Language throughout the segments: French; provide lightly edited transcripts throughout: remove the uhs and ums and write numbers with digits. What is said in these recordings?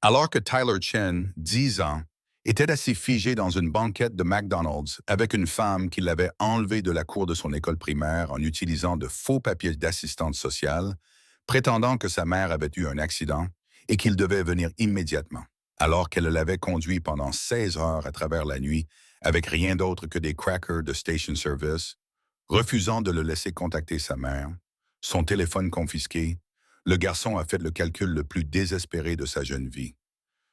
Alors que Tyler Chen, 10 ans, était assis figé dans une banquette de McDonald's avec une femme qui l'avait enlevé de la cour de son école primaire en utilisant de faux papiers d'assistante sociale, prétendant que sa mère avait eu un accident et qu'il devait venir immédiatement, alors qu'elle l'avait conduit pendant 16 heures à travers la nuit avec rien d'autre que des crackers de station service, refusant de le laisser contacter sa mère, son téléphone confisqué, le garçon a fait le calcul le plus désespéré de sa jeune vie.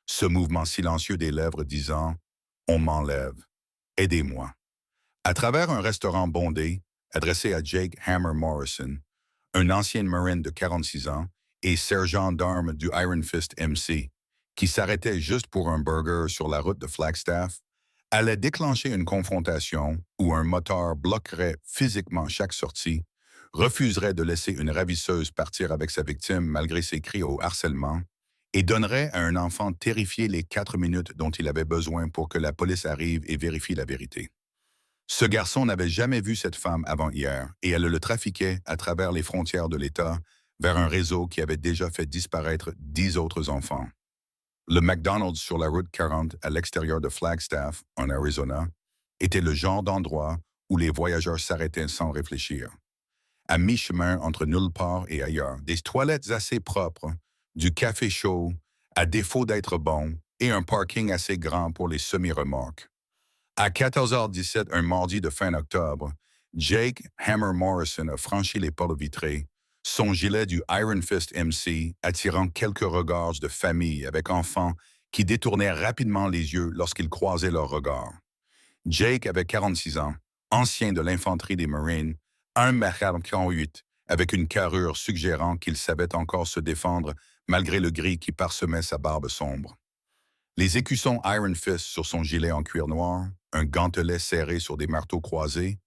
Ce mouvement silencieux des lèvres disant « On m'enlève, aidez-moi ». À travers un restaurant bondé, adressé à Jake Hammer Morrison, un ancien Marine de 46 ans et sergent d'armes du Iron Fist MC, qui s'arrêtait juste pour un burger sur la route de Flagstaff, allait déclencher une confrontation où un moteur bloquerait physiquement chaque sortie, refuserait de laisser une ravisseuse partir avec sa victime malgré ses cris au harcèlement, et donnerait à un enfant terrifié les 4 minutes dont il avait besoin pour que la police arrive et vérifie la vérité. Ce garçon n'avait jamais vu cette femme avant hier et elle le trafiquait à travers les frontières de l'État vers un réseau qui avait déjà fait disparaître 10 autres enfants. Le McDonald's sur la route 40 à l'extérieur de Flagstaff, en Arizona, était le genre d'endroit où les voyageurs s'arrêtaient sans réfléchir. À mi-chemin entre nulle part et ailleurs, des toilettes assez propres, du café chaud, à défaut d'être bon, et un parking assez grand pour les semi-remorques. À 14h17, un mardi de fin octobre, Jake Hammer Morrison a franchi les portes vitrées, son gilet du Iron Fist MC attirant quelques regards de famille avec enfants qui détournaient rapidement les yeux lorsqu'ils croisaient leurs regards. Jake avait 46 ans, ancien de l'infanterie des Marines, 1,48 m, avec une carrure suggérant qu'il savait encore se défendre malgré le gris qui parsemait sa barbe sombre. Les écussons Iron Fist sur son gilet en cuir noir, un gantelet serré sur des marteaux croisés,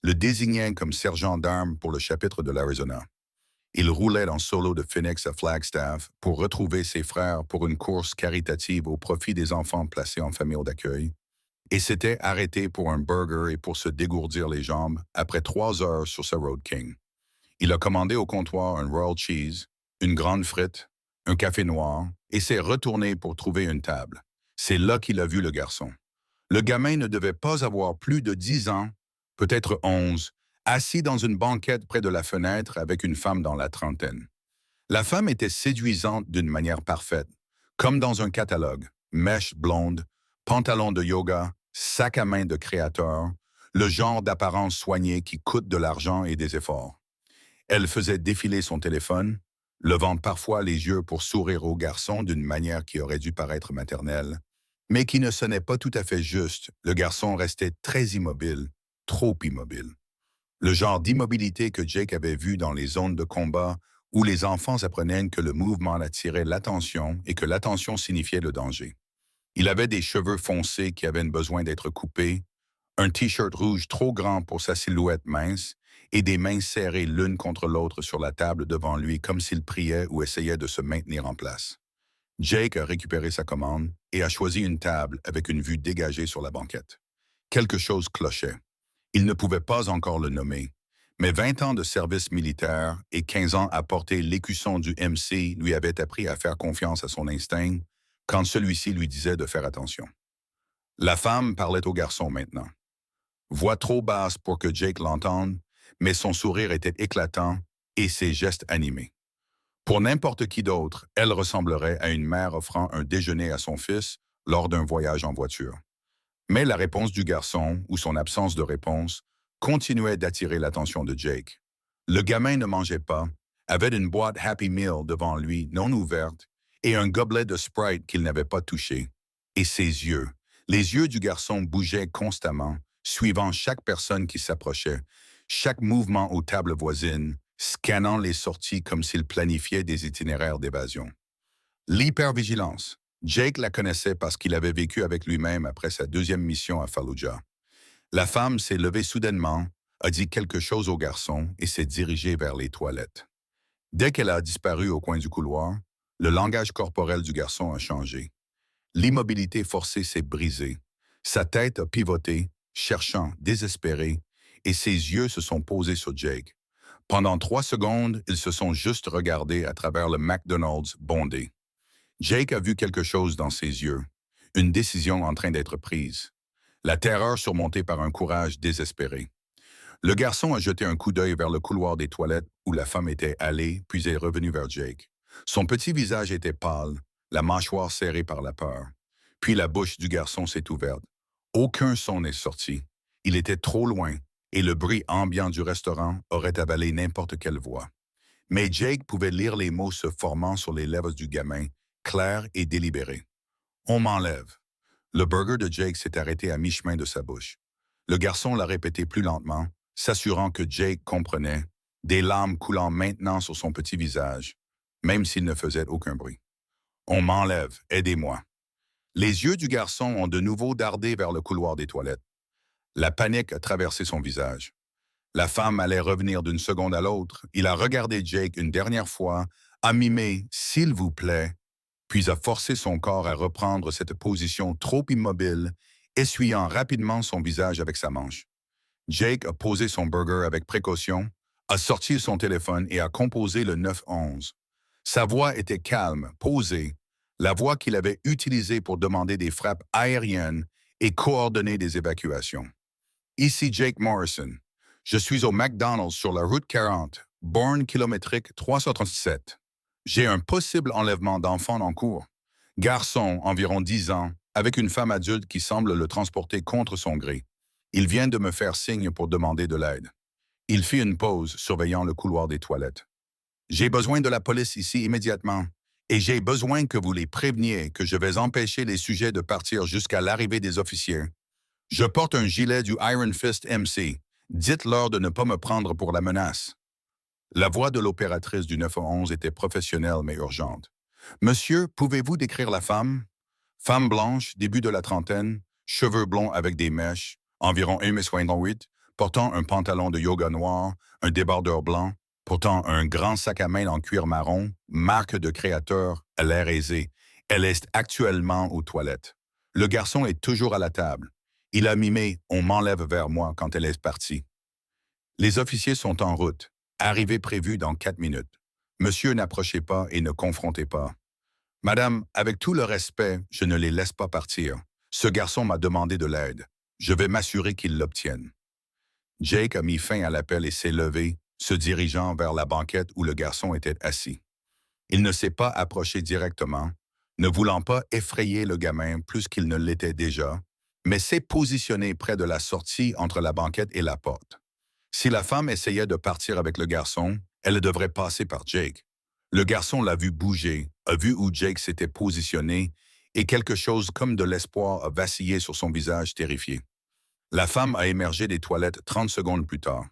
le désignaient comme sergent d'armes pour le chapitre de l'Arizona. Il roulait en solo de Phoenix à Flagstaff pour retrouver ses frères pour une course caritative au profit des enfants placés en famille d'accueil, et s'était arrêté pour un burger et pour se dégourdir les jambes après 3 heures sur sa Road King. Il a commandé au comptoir un Royal Cheese, une grande frite, un café noir, et s'est retourné pour trouver une table. C'est là qu'il a vu le garçon. Le gamin ne devait pas avoir plus de 10 ans, peut-être 11, assis dans une banquette près de la fenêtre avec une femme dans la trentaine. La femme était séduisante d'une manière parfaite, comme dans un catalogue, mèche blonde, pantalon de yoga, sac à main de créateur, le genre d'apparence soignée qui coûte de l'argent et des efforts. Elle faisait défiler son téléphone, levant parfois les yeux pour sourire au garçon d'une manière qui aurait dû paraître maternelle, mais qui ne sonnait pas tout à fait juste. Le garçon restait très immobile, trop immobile. Le genre d'immobilité que Jake avait vu dans les zones de combat où les enfants apprenaient que le mouvement attirait l'attention et que l'attention signifiait le danger. Il avait des cheveux foncés qui avaient besoin d'être coupés, un t-shirt rouge trop grand pour sa silhouette mince et des mains serrées l'une contre l'autre sur la table devant lui comme s'il priait ou essayait de se maintenir en place. Jake a récupéré sa commande et a choisi une table avec une vue dégagée sur la banquette. Quelque chose clochait. Il ne pouvait pas encore le nommer, mais 20 ans de service militaire et 15 ans à porter l'écusson du MC lui avaient appris à faire confiance à son instinct quand celui-ci lui disait de faire attention. La femme parlait au garçon maintenant. Voix trop basse pour que Jake l'entende, mais son sourire était éclatant et ses gestes animés. Pour n'importe qui d'autre, elle ressemblerait à une mère offrant un déjeuner à son fils lors d'un voyage en voiture. Mais la réponse du garçon, ou son absence de réponse, continuait d'attirer l'attention de Jake. Le gamin ne mangeait pas, avait une boîte Happy Meal devant lui non ouverte et un gobelet de Sprite qu'il n'avait pas touché. Et ses yeux, les yeux du garçon bougeaient constamment, suivant chaque personne qui s'approchait, chaque mouvement aux tables voisines, scannant les sorties comme s'il planifiait des itinéraires d'évasion. L'hypervigilance. Jake la connaissait parce qu'il avait vécu avec lui-même après sa deuxième mission à Fallujah. La femme s'est levée soudainement, a dit quelque chose au garçon et s'est dirigée vers les toilettes. Dès qu'elle a disparu au coin du couloir, le langage corporel du garçon a changé. L'immobilité forcée s'est brisée. Sa tête a pivoté, cherchant, désespéré, et ses yeux se sont posés sur Jake. Pendant 3 secondes, ils se sont juste regardés à travers le McDonald's bondé. Jake a vu quelque chose dans ses yeux, une décision en train d'être prise, la terreur surmontée par un courage désespéré. Le garçon a jeté un coup d'œil vers le couloir des toilettes où la femme était allée, puis est revenu vers Jake. Son petit visage était pâle, la mâchoire serrée par la peur. Puis la bouche du garçon s'est ouverte. Aucun son n'est sorti. Il était trop loin, et le bruit ambiant du restaurant aurait avalé n'importe quelle voix. Mais Jake pouvait lire les mots se formant sur les lèvres du gamin, clairs et délibérés. On m'enlève. Le burger de Jake s'est arrêté à mi-chemin de sa bouche. Le garçon l'a répété plus lentement, s'assurant que Jake comprenait, des larmes coulant maintenant sur son petit visage, même s'il ne faisait aucun bruit. On m'enlève, aidez-moi. Les yeux du garçon ont de nouveau dardé vers le couloir des toilettes. La panique a traversé son visage. La femme allait revenir d'une seconde à l'autre. Il a regardé Jake une dernière fois, a mimé « s'il vous plaît », puis a forcé son corps à reprendre cette position trop immobile, essuyant rapidement son visage avec sa manche. Jake a posé son burger avec précaution, a sorti son téléphone et a composé le 911. Sa voix était calme, posée, la voix qu'il avait utilisée pour demander des frappes aériennes et coordonner des évacuations. Ici Jake Morrison. Je suis au McDonald's sur la route 40, borne kilométrique 337. J'ai un possible enlèvement d'enfant en cours. Garçon, environ 10 ans, avec une femme adulte qui semble le transporter contre son gré. Il vient de me faire signe pour demander de l'aide. Il fit une pause, surveillant le couloir des toilettes. J'ai besoin de la police ici immédiatement, et j'ai besoin que vous les préveniez que je vais empêcher les sujets de partir jusqu'à l'arrivée des officiers. Je porte un gilet du Iron Fist MC. Dites-leur de ne pas me prendre pour la menace. La voix de l'opératrice du 911 était professionnelle mais urgente. Monsieur, pouvez-vous décrire la femme? Femme blanche, début de la trentaine, cheveux blonds avec des mèches, environ 1,68 m, portant un pantalon de yoga noir, un débardeur blanc, portant un grand sac à main en cuir marron, marque de créateur, à l'air aisé. Elle est actuellement aux toilettes. Le garçon est toujours à la table. Il a mimé « on m'enlève vers moi » quand elle est partie. Les officiers sont en route. Arrivée prévue dans 4 minutes. Monsieur, n'approchez pas et ne confrontez pas. Madame, avec tout le respect, je ne les laisse pas partir. Ce garçon m'a demandé de l'aide. Je vais m'assurer qu'il l'obtienne. Jake a mis fin à l'appel et s'est levé, se dirigeant vers la banquette où le garçon était assis. Il ne s'est pas approché directement, ne voulant pas effrayer le gamin plus qu'il ne l'était déjà, mais s'est positionné près de la sortie entre la banquette et la porte. Si la femme essayait de partir avec le garçon, elle devrait passer par Jake. Le garçon l'a vu bouger, a vu où Jake s'était positionné, et quelque chose comme de l'espoir a vacillé sur son visage terrifié. La femme a émergé des toilettes 30 secondes plus tard.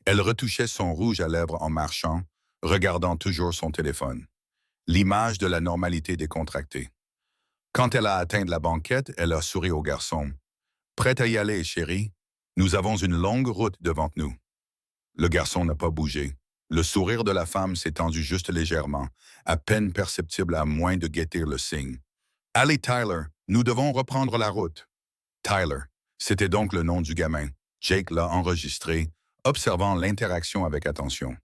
Elle retouchait son rouge à lèvres en marchant, regardant toujours son téléphone. L'image de la normalité décontractée. Quand elle a atteint la banquette, elle a souri au garçon. « Prête à y aller, chérie? Nous avons une longue route devant nous. » Le garçon n'a pas bougé. Le sourire de la femme s'est tendu juste légèrement, à peine perceptible à moins de guetter le signe. « Allez, Tyler, nous devons reprendre la route. » Tyler, c'était donc le nom du gamin. Jake l'a enregistré, observant l'interaction avec attention.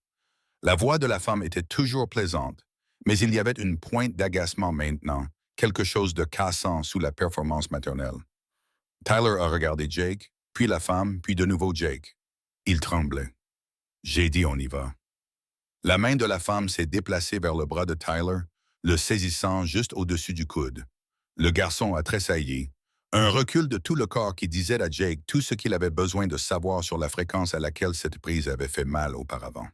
La voix de la femme était toujours plaisante, mais il y avait une pointe d'agacement maintenant, quelque chose de cassant sous la performance maternelle. Tyler a regardé Jake, puis la femme, puis de nouveau Jake. Il tremblait. J'ai dit on y va. La main de la femme s'est déplacée vers le bras de Tyler, le saisissant juste au-dessus du coude. Le garçon a tressailli. Un recul de tout le corps qui disait à Jake tout ce qu'il avait besoin de savoir sur la fréquence à laquelle cette prise avait fait mal auparavant.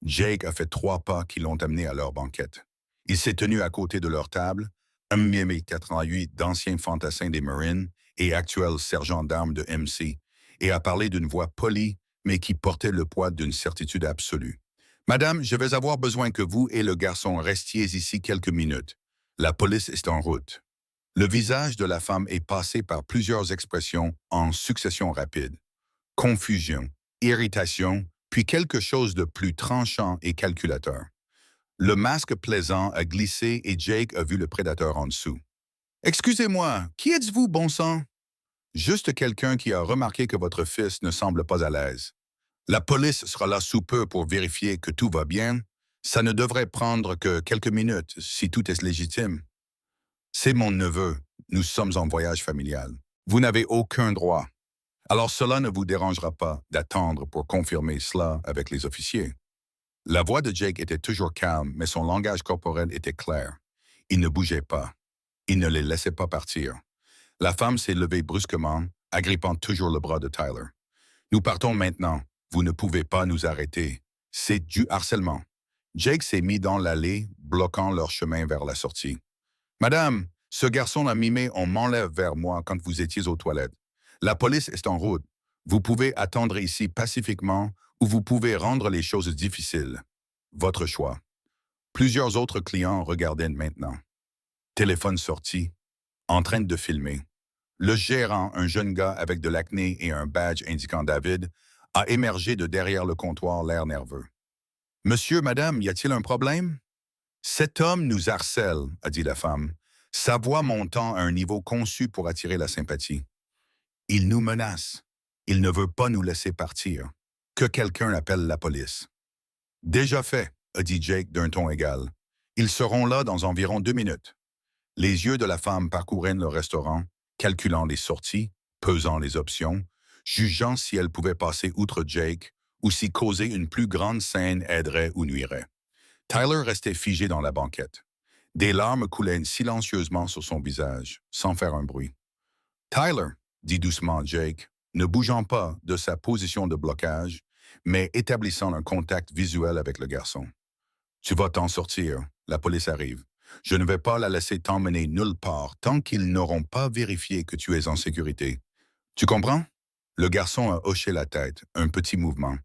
Jake a fait 3 pas qui l'ont amené à leur banquette. Il s'est tenu à côté de leur table, un MM88 d'ancien fantassin des Marines et actuel sergent d'armes de MC, et a parlé d'une voix polie, mais qui portait le poids d'une certitude absolue. « Madame, je vais avoir besoin que vous et le garçon restiez ici quelques minutes. La police est en route. » Le visage de la femme est passé par plusieurs expressions en succession rapide. Confusion, irritation, puis quelque chose de plus tranchant et calculateur. Le masque plaisant a glissé et Jake a vu le prédateur en dessous. « Excusez-moi, qui êtes-vous, bon sang? » Juste quelqu'un qui a remarqué que votre fils ne semble pas à l'aise. La police sera là sous peu pour vérifier que tout va bien. Ça ne devrait prendre que quelques minutes si tout est légitime. C'est mon neveu. Nous sommes en voyage familial. Vous n'avez aucun droit. Alors cela ne vous dérangera pas d'attendre pour confirmer cela avec les officiers. La voix de Jake était toujours calme, mais son langage corporel était clair. Il ne bougeait pas. Il ne les laissait pas partir. La femme s'est levée brusquement, agrippant toujours le bras de Tyler. Nous partons maintenant. Vous ne pouvez pas nous arrêter. C'est du harcèlement. Jake s'est mis dans l'allée, bloquant leur chemin vers la sortie. Madame, ce garçon a mimé on m'enlève vers moi quand vous étiez aux toilettes. La police est en route. Vous pouvez attendre ici pacifiquement ou vous pouvez rendre les choses difficiles. Votre choix. Plusieurs autres clients regardaient maintenant. Téléphone sorti, en train de filmer. Le gérant, un jeune gars avec de l'acné et un badge indiquant David, a émergé de derrière le comptoir, l'air nerveux. Monsieur, madame, y a-t-il un problème? Cet homme nous harcèle, a dit la femme, sa voix montant à un niveau conçu pour attirer la sympathie. Il nous menace. Il ne veut pas nous laisser partir. Que quelqu'un appelle la police. Déjà fait, a dit Jake d'un ton égal. Ils seront là dans environ 2 minutes. Les yeux de la femme parcouraient le restaurant, calculant les sorties, pesant les options, jugeant si elle pouvait passer outre Jake ou si causer une plus grande scène aiderait ou nuirait. Tyler restait figé dans la banquette. Des larmes coulaient silencieusement sur son visage, sans faire un bruit. « Tyler », dit doucement Jake, ne bougeant pas de sa position de blocage, mais établissant un contact visuel avec le garçon. « Tu vas t'en sortir, la police arrive. Je ne vais pas la laisser t'emmener nulle part tant qu'ils n'auront pas vérifié que tu es en sécurité. Tu comprends? » Le garçon a hoché la tête, un petit mouvement,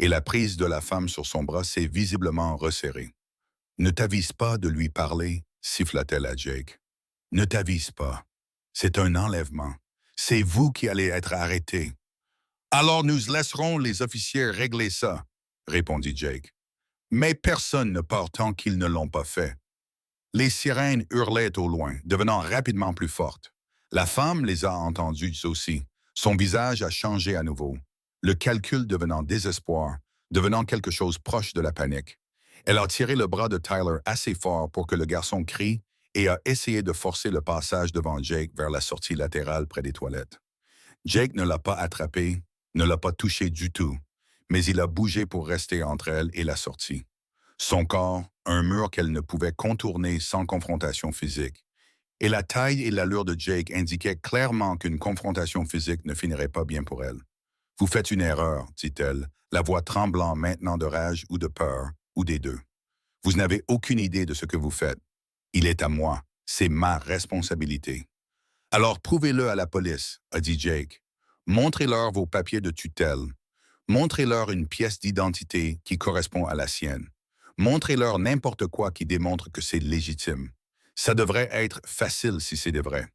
et la prise de la femme sur son bras s'est visiblement resserrée. « Ne t'avise pas de lui parler, » siffla-t-elle à Jake. « Ne t'avise pas. C'est un enlèvement. C'est vous qui allez être arrêté. »« Alors nous laisserons les officiers régler ça, » répondit Jake. « Mais personne ne part tant qu'ils ne l'ont pas fait. » Les sirènes hurlaient au loin, devenant rapidement plus fortes. La femme les a entendues aussi. Son visage a changé à nouveau. Le calcul devenant désespoir, devenant quelque chose proche de la panique. Elle a tiré le bras de Tyler assez fort pour que le garçon crie et a essayé de forcer le passage devant Jake vers la sortie latérale près des toilettes. Jake ne l'a pas attrapé, ne l'a pas touché du tout, mais il a bougé pour rester entre elle et la sortie. Son corps, un mur qu'elle ne pouvait contourner sans confrontation physique. Et la taille et l'allure de Jake indiquaient clairement qu'une confrontation physique ne finirait pas bien pour elle. « Vous faites une erreur, » dit-elle, la voix tremblant maintenant de rage ou de peur, ou des deux. « Vous n'avez aucune idée de ce que vous faites. Il est à moi. C'est ma responsabilité. »« Alors prouvez-le à la police, » a dit Jake. « Montrez-leur vos papiers de tutelle. Montrez-leur une pièce d'identité qui correspond à la sienne. Montrez-leur n'importe quoi qui démontre que c'est légitime. Ça devrait être facile si c'est de vrai. »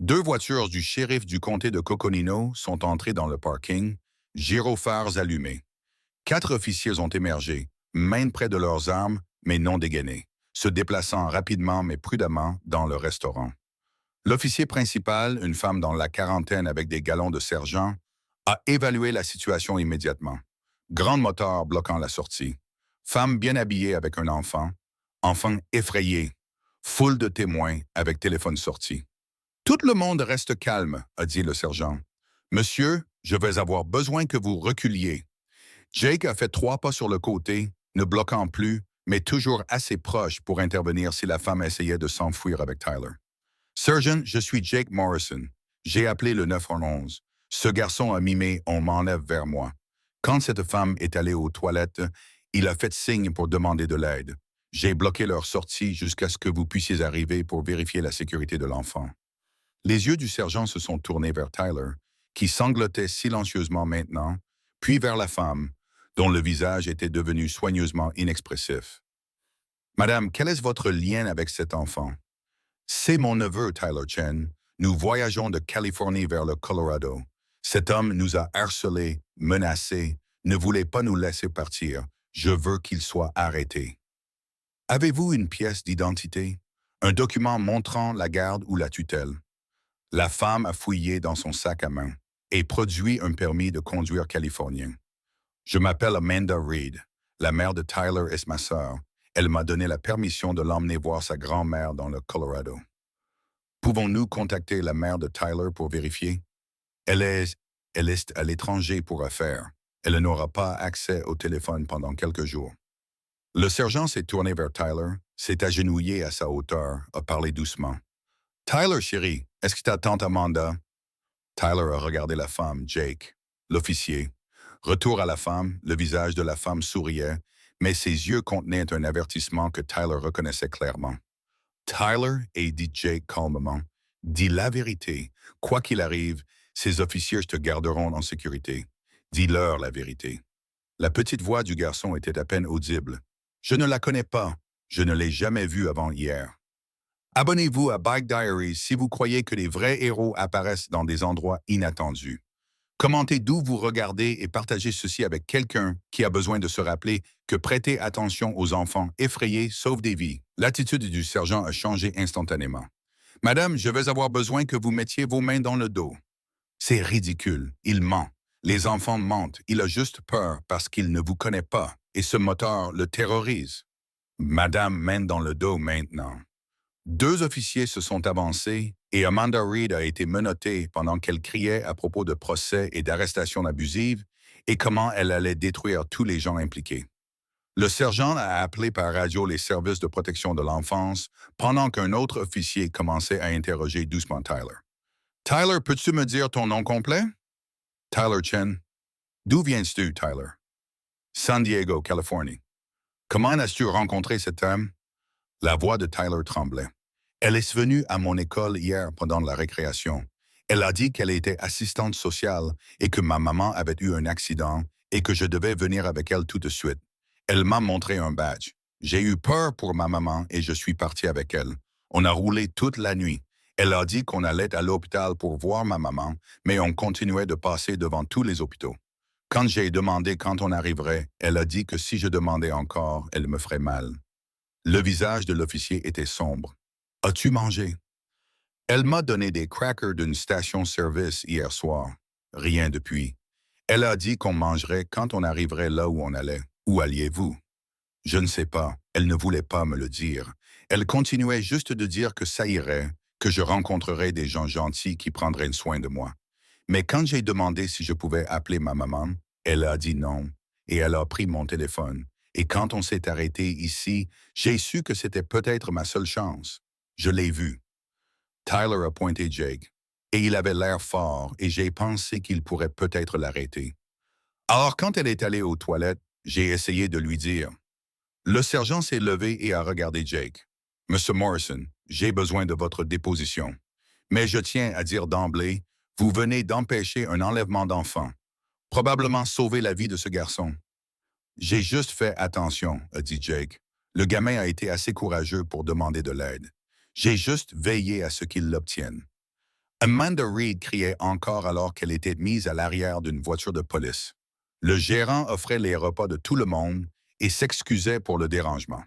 2 voitures du shérif du comté de Coconino sont entrées dans le parking, gyrophares allumés. 4 officiers ont émergé, mains près de leurs armes, mais non dégainés, se déplaçant rapidement mais prudemment dans le restaurant. L'officier principal, une femme dans la quarantaine avec des galons de sergent, a évalué la situation immédiatement. Grand moteur bloquant la sortie. Femme bien habillée avec un enfant effrayé, foule de témoins avec téléphone sorti. « Tout le monde reste calme, » a dit le sergent. « Monsieur, je vais avoir besoin que vous reculiez. » Jake a fait 3 pas sur le côté, ne bloquant plus, mais toujours assez proche pour intervenir si la femme essayait de s'enfuir avec Tyler. « Sergeant, je suis Jake Morrison. J'ai appelé le 911. Ce garçon a mimé « on m'enlève vers moi ». Quand cette femme est allée aux toilettes, il a fait signe pour demander de l'aide. J'ai bloqué leur sortie jusqu'à ce que vous puissiez arriver pour vérifier la sécurité de l'enfant. » Les yeux du sergent se sont tournés vers Tyler, qui sanglotait silencieusement maintenant, puis vers la femme, dont le visage était devenu soigneusement inexpressif. « Madame, quel est votre lien avec cet enfant? »« C'est mon neveu, Tyler Chen. Nous voyageons de Californie vers le Colorado. Cet homme nous a harcelés, menacés, ne voulait pas nous laisser partir. Je veux qu'il soit arrêté. » « Avez-vous une pièce d'identité? Un document montrant la garde ou la tutelle? » La femme a fouillé dans son sac à main et produit un permis de conduire californien. « Je m'appelle Amanda Reed. La mère de Tyler est ma sœur. Elle m'a donné la permission de l'emmener voir sa grand-mère dans le Colorado. » Pouvons-nous contacter la mère de Tyler pour vérifier? Elle est, elle est à l'étranger pour affaires. Elle n'aura pas accès au téléphone pendant quelques jours. Le sergent s'est tourné vers Tyler, s'est agenouillé à sa hauteur, a parlé doucement. Tyler, chérie, est-ce que ta tante Amanda? Tyler a regardé la femme, Jake, l'officier. Retour à la femme, le visage de la femme souriait, mais ses yeux contenaient un avertissement que Tyler reconnaissait clairement. Tyler, et dit Jake calmement, dis la vérité. Quoi qu'il arrive, ces officiers te garderont en sécurité. Dis-leur la vérité. La petite voix du garçon était à peine audible. Je ne la connais pas. Je ne l'ai jamais vue avant hier. Abonnez-vous à Bike Diaries si vous croyez que les vrais héros apparaissent dans des endroits inattendus. Commentez d'où vous regardez et partagez ceci avec quelqu'un qui a besoin de se rappeler que prêter attention aux enfants effrayés sauve des vies. L'attitude du sergent a changé instantanément. Madame, je vais avoir besoin que vous mettiez vos mains dans le dos. C'est ridicule. Il ment. Les enfants mentent. Il a juste peur parce qu'il ne vous connaît pas. Et ce moteur le terrorise. Madame, main dans le dos maintenant. Deux officiers se sont avancés et Amanda Reed a été menottée pendant qu'elle criait à propos de procès et d'arrestations abusives et comment elle allait détruire tous les gens impliqués. Le sergent a appelé par radio les services de protection de l'enfance pendant qu'un autre officier commençait à interroger doucement Tyler. Tyler, peux-tu me dire ton nom complet? Tyler Chen. D'où viens-tu, Tyler? San Diego, Californie. Comment as-tu rencontré cet homme? La voix de Tyler tremblait. Elle est venue à mon école hier pendant la récréation. Elle a dit qu'elle était assistante sociale et que ma maman avait eu un accident et que je devais venir avec elle tout de suite. Elle m'a montré un badge. J'ai eu peur pour ma maman et je suis parti avec elle. On a roulé toute la nuit. Elle a dit qu'on allait à l'hôpital pour voir ma maman, mais on continuait de passer devant tous les hôpitaux. Quand j'ai demandé quand on arriverait, elle a dit que si je demandais encore, elle me ferait mal. Le visage de l'officier était sombre. « As-tu mangé? » Elle m'a donné des crackers d'une station-service hier soir. Rien depuis. Elle a dit qu'on mangerait quand on arriverait là où on allait. Où alliez-vous? Je ne sais pas. Elle ne voulait pas me le dire. Elle continuait juste de dire que ça irait, que je rencontrerais des gens gentils qui prendraient soin de moi. Mais quand j'ai demandé si je pouvais appeler ma maman, elle a dit non, et elle a pris mon téléphone. Et quand on s'est arrêté ici, j'ai su que c'était peut-être ma seule chance. Je l'ai vu. Tyler a pointé Jake, et il avait l'air fort, et j'ai pensé qu'il pourrait peut-être l'arrêter. Alors quand elle est allée aux toilettes, j'ai essayé de lui dire. Le sergent s'est levé et a regardé Jake. « Monsieur Morrison, j'ai besoin de votre déposition. Mais je tiens à dire d'emblée, vous venez d'empêcher un enlèvement d'enfant. Probablement sauver la vie de ce garçon. » J'ai juste fait attention, a dit Jake. Le gamin a été assez courageux pour demander de l'aide. J'ai juste veillé à ce qu'il l'obtienne. Amanda Reed criait encore alors qu'elle était mise à l'arrière d'une voiture de police. Le gérant offrait les repas de tout le monde et s'excusait pour le dérangement.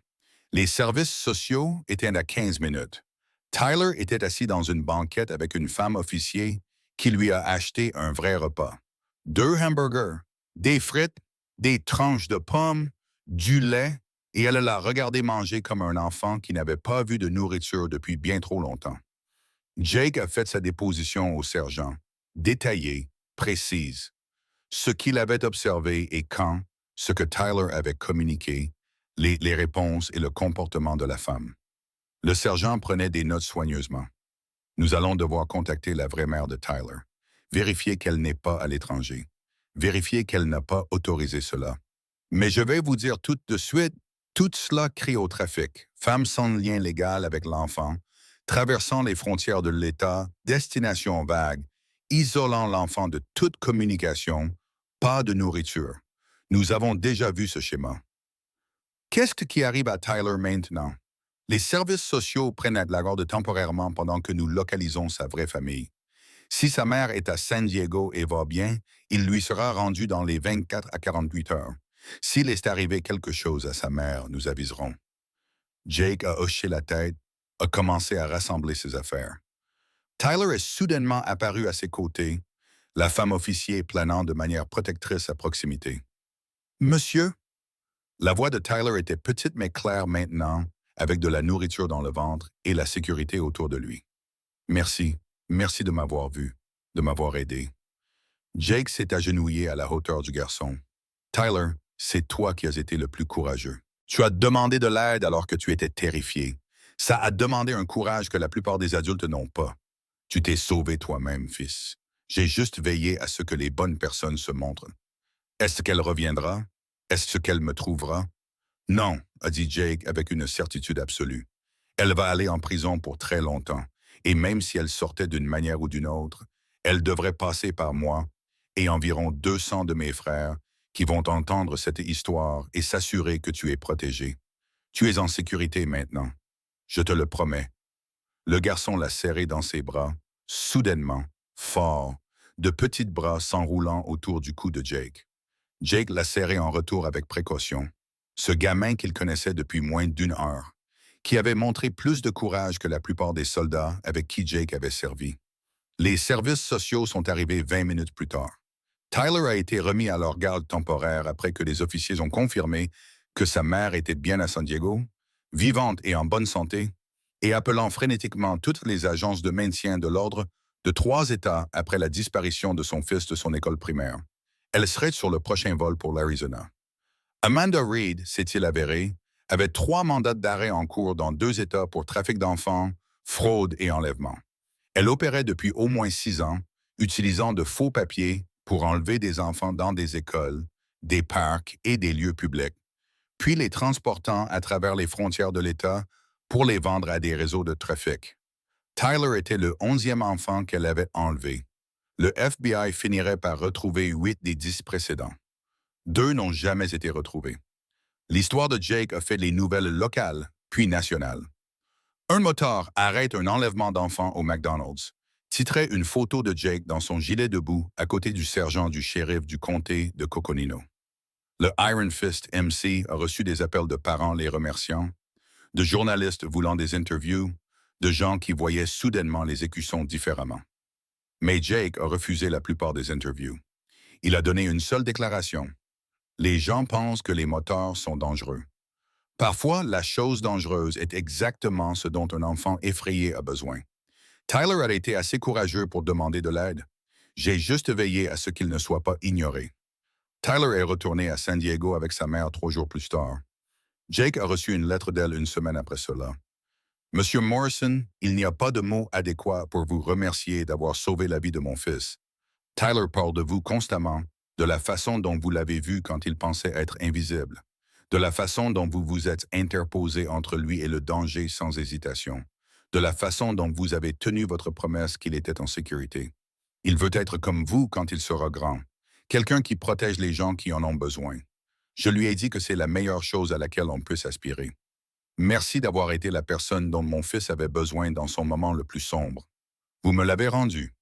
Les services sociaux étaient à 15 minutes. Tyler était assis dans une banquette avec une femme officier qui lui a acheté un vrai repas. 2 hamburgers, des frites, des tranches de pommes, du lait, et elle l'a regardé manger comme un enfant qui n'avait pas vu de nourriture depuis bien trop longtemps. Jake a fait sa déposition au sergent, détaillée, précise. Ce qu'il avait observé et quand, ce que Tyler avait communiqué, les réponses et le comportement de la femme. Le sergent prenait des notes soigneusement. Nous allons devoir contacter la vraie mère de Tyler, vérifier qu'elle n'est pas à l'étranger, vérifier qu'elle n'a pas autorisé cela. Mais je vais vous dire tout de suite, tout cela crie au trafic, femme sans lien légal avec l'enfant, traversant les frontières de l'État, destination vague, isolant l'enfant de toute communication, pas de nourriture. Nous avons déjà vu ce schéma. Qu'est-ce qui arrive à Tyler maintenant? Les services sociaux prennent de la garde temporairement pendant que nous localisons sa vraie famille. Si sa mère est à San Diego et va bien, il lui sera rendu dans les 24 à 48 heures. S'il est arrivé quelque chose à sa mère, nous aviserons. Jake a hoché la tête, a commencé à rassembler ses affaires. Tyler est soudainement apparu à ses côtés, la femme officier planant de manière protectrice à proximité. « Monsieur ?» La voix de Tyler était petite mais claire maintenant, avec de la nourriture dans le ventre et la sécurité autour de lui. Merci, merci de m'avoir vu, de m'avoir aidé. Jake s'est agenouillé à la hauteur du garçon. Tyler, c'est toi qui as été le plus courageux. Tu as demandé de l'aide alors que tu étais terrifié. Ça a demandé un courage que la plupart des adultes n'ont pas. Tu t'es sauvé toi-même, fils. J'ai juste veillé à ce que les bonnes personnes se montrent. Est-ce qu'elle reviendra? Est-ce qu'elle me trouvera? Non, a dit Jake avec une certitude absolue. Elle va aller en prison pour très longtemps, et même si elle sortait d'une manière ou d'une autre, elle devrait passer par moi et environ 200 de mes frères qui vont entendre cette histoire et s'assurer que tu es protégé. Tu es en sécurité maintenant. Je te le promets. Le garçon l'a serré dans ses bras, soudainement, fort, de petits bras s'enroulant autour du cou de Jake. Jake l'a serré en retour avec précaution. Ce gamin qu'il connaissait depuis moins d'une heure, qui avait montré plus de courage que la plupart des soldats avec qui Jake avait servi. Les services sociaux sont arrivés 20 minutes plus tard. Tyler a été remis à leur garde temporaire après que les officiers ont confirmé que sa mère était bien à San Diego, vivante et en bonne santé, et appelant frénétiquement toutes les agences de maintien de l'ordre de 3 États après la disparition de son fils de son école primaire. Elle serait sur le prochain vol pour l'Arizona. Amanda Reed, s'est-il avéré, avait 3 mandats d'arrêt en cours dans 2 États pour trafic d'enfants, fraude et enlèvement. Elle opérait depuis au moins 6 ans, utilisant de faux papiers pour enlever des enfants dans des écoles, des parcs et des lieux publics, puis les transportant à travers les frontières de l'État pour les vendre à des réseaux de trafic. Tyler était le 11e enfant qu'elle avait enlevé. Le FBI finirait par retrouver 8 des 10 précédents. 2 n'ont jamais été retrouvés. L'histoire de Jake a fait les nouvelles locales, puis nationales. Un motard arrête un enlèvement d'enfants au McDonald's, titrait une photo de Jake dans son gilet debout à côté du sergent du shérif du comté de Coconino. Le Iron Fist MC a reçu des appels de parents les remerciant, de journalistes voulant des interviews, de gens qui voyaient soudainement les écussons différemment. Mais Jake a refusé la plupart des interviews. Il a donné une seule déclaration. Les gens pensent que les motards sont dangereux. Parfois, la chose dangereuse est exactement ce dont un enfant effrayé a besoin. Tyler a été assez courageux pour demander de l'aide. J'ai juste veillé à ce qu'il ne soit pas ignoré. Tyler est retourné à San Diego avec sa mère 3 jours plus tard. Jake a reçu une lettre d'elle une semaine après cela. Monsieur Morrison, il n'y a pas de mots adéquats pour vous remercier d'avoir sauvé la vie de mon fils. Tyler parle de vous constamment, de la façon dont vous l'avez vu quand il pensait être invisible, de la façon dont vous vous êtes interposé entre lui et le danger sans hésitation, de la façon dont vous avez tenu votre promesse qu'il était en sécurité. Il veut être comme vous quand il sera grand, quelqu'un qui protège les gens qui en ont besoin. Je lui ai dit que c'est la meilleure chose à laquelle on peut s'aspirer. Merci d'avoir été la personne dont mon fils avait besoin dans son moment le plus sombre. Vous me l'avez rendu.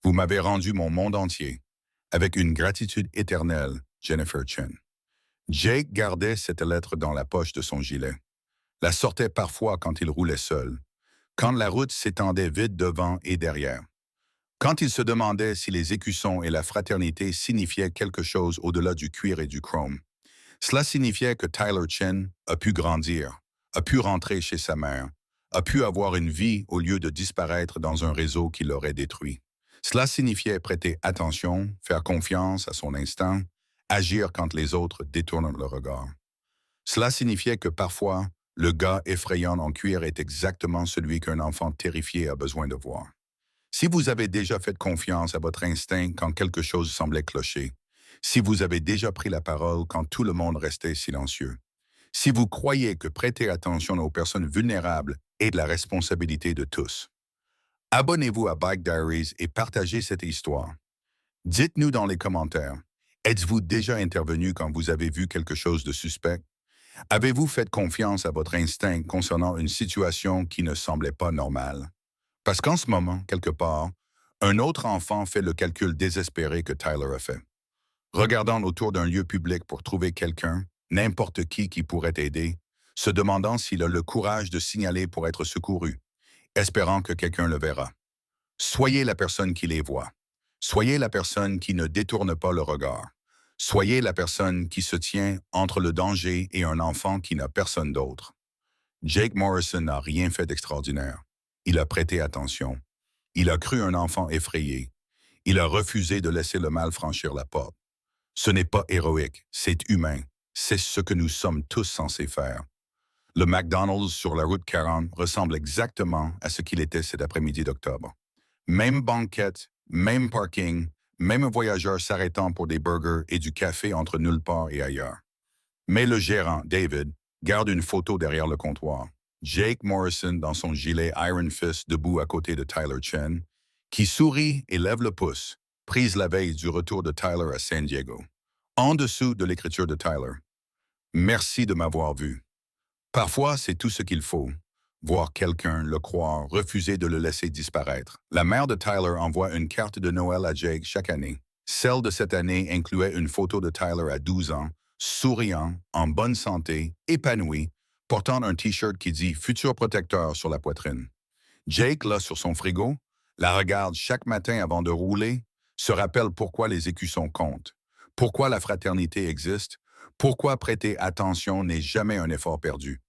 Vous m'avez rendu mon monde entier. Avec une gratitude éternelle, Jennifer Chen. Jake gardait cette lettre dans la poche de son gilet. La sortait parfois quand il roulait seul, quand la route s'étendait vite devant et derrière. Quand il se demandait si les écussons et la fraternité signifiaient quelque chose au-delà du cuir et du chrome. Cela signifiait que Tyler Chen a pu grandir, a pu rentrer chez sa mère, a pu avoir une vie au lieu de disparaître dans un réseau qui l'aurait détruit. Cela signifiait prêter attention, faire confiance à son instinct, agir quand les autres détournent le regard. Cela signifiait que parfois, le gars effrayant en cuir est exactement celui qu'un enfant terrifié a besoin de voir. Si vous avez déjà fait confiance à votre instinct quand quelque chose semblait clocher, si vous avez déjà pris la parole quand tout le monde restait silencieux, si vous croyez que prêter attention aux personnes vulnérables est de la responsabilité de tous, abonnez-vous à Bike Diaries et partagez cette histoire. Dites-nous dans les commentaires, êtes-vous déjà intervenu quand vous avez vu quelque chose de suspect? Avez-vous fait confiance à votre instinct concernant une situation qui ne semblait pas normale? Parce qu'en ce moment, quelque part, un autre enfant fait le calcul désespéré que Tyler a fait. Regardant autour d'un lieu public pour trouver quelqu'un, n'importe qui pourrait aider, se demandant s'il a le courage de signaler pour être secouru, espérant que quelqu'un le verra. Soyez la personne qui les voit. Soyez la personne qui ne détourne pas le regard. Soyez la personne qui se tient entre le danger et un enfant qui n'a personne d'autre. Jake Morrison n'a rien fait d'extraordinaire. Il a prêté attention. Il a cru un enfant effrayé. Il a refusé de laisser le mal franchir la porte. Ce n'est pas héroïque, c'est humain. C'est ce que nous sommes tous censés faire. Le McDonald's sur la route 40 ressemble exactement à ce qu'il était cet après-midi d'octobre. Même banquette, même parking, même voyageur s'arrêtant pour des burgers et du café entre nulle part et ailleurs. Mais le gérant, David, garde une photo derrière le comptoir. Jake Morrison dans son gilet Iron Fist debout à côté de Tyler Chen, qui sourit et lève le pouce, prise la veille du retour de Tyler à San Diego. En dessous de l'écriture de Tyler. Merci de m'avoir vu. Parfois, c'est tout ce qu'il faut. Voir quelqu'un, le croire, refuser de le laisser disparaître. La mère de Tyler envoie une carte de Noël à Jake chaque année. Celle de cette année incluait une photo de Tyler à 12 ans, souriant, en bonne santé, épanoui, portant un T-shirt qui dit « Futur protecteur » sur la poitrine. Jake, là, sur son frigo, la regarde chaque matin avant de rouler, se rappelle pourquoi les écussons comptent, pourquoi la fraternité existe, pourquoi prêter attention n'est jamais un effort perdu.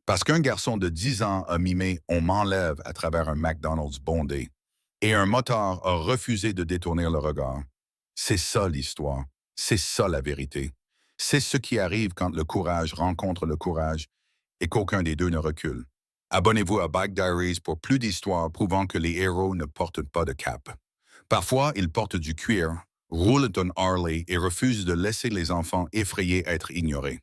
Parce qu'un garçon de 10 ans a mimé « On m'enlève » à travers un McDonald's bondé, et un motard a refusé de détourner le regard. C'est ça l'histoire. C'est ça la vérité. C'est ce qui arrive quand le courage rencontre le courage et qu'aucun des deux ne recule. Abonnez-vous à Bike Diaries pour plus d'histoires prouvant que les héros ne portent pas de cap. Parfois, ils portent du cuir, roulent un Harley et refusent de laisser les enfants effrayés être ignorés.